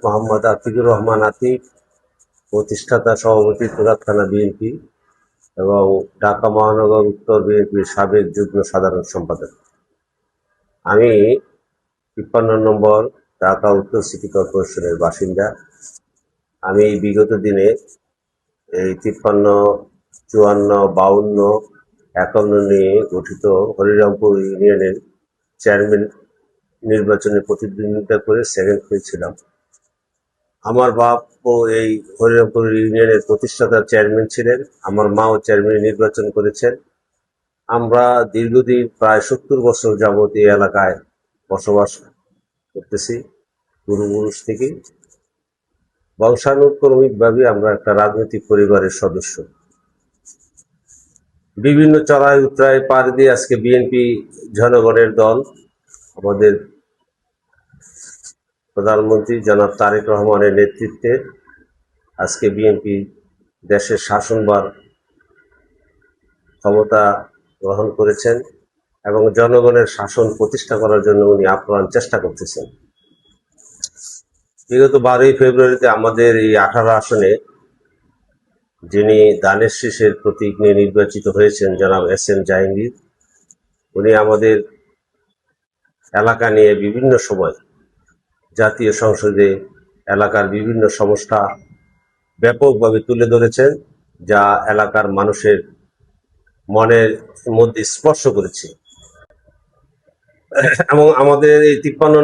মোহাম্মদ আতিকুর রহমান আতিক, প্রতিষ্ঠাতা সভাপতি তুরাগ থানা বিএনপি এবং ঢাকা মহানগর উত্তর বিএনপির সাবেক যুগ্ম সাধারণ সম্পাদক। আমি ৫৩ নম্বর ঢাকা উত্তর সিটি কর্পোরেশনের বাসিন্দা। আমি বিগত দিনে এই ৫৩, ৫৪, ৫২, ৫১ নিয়ে গঠিত হরিরামপুর ইউনিয়নের চেয়ারম্যান নির্বাচনে প্রতিদ্বন্দ্বিতা করে সেকেন্ড হয়েছিলাম। আমার বাপও এই হরিরামপুর ইউনিয়নের প্রতিষ্ঠাতা চেয়ারম্যান ছিলেন, আমার মাও চেয়ারম্যান নির্বাচন করেছেন। আমরা দীর্ঘদিন প্রায় ৭০ বছর যাবৎ এই এলাকায় বসবাস করতেছি। পূর্বপুরুষ থেকে বংশানুক্রমিকভাবে আমরা একটা রাজনৈতিক পরিবারের সদস্য। বিভিন্ন চড়াই উতরাই পার দিয়ে আজকে বিএনপি জনগণের দল, আমাদের প্রধানমন্ত্রী জনাব তারেক রহমানের নেতৃত্বে আজকে বিএনপি দেশের শাসনভার ক্ষমতা গ্রহণ করেছেন এবং জনগণের শাসন প্রতিষ্ঠা করার জন্য উনি আপ্রাণ চেষ্টা করতেছেন। বিগত ১২ই ফেব্রুয়ারিতে আমাদের এই ১৮ আসনে যিনি দানের শীষের প্রতীক নিয়ে নির্বাচিত হয়েছেন জনাব এস.এম. জাহাঙ্গীর, উনি আমাদের এলাকা নিয়ে বিভিন্ন সময় জাতীয় সংসদে এলাকার বিভিন্ন সমস্যা ব্যাপকভাবে তুলে ধরেছেন, যা এলাকার মানুষের মনের মধ্যে স্পর্শ করেছে এবং আমাদের এই ৫৩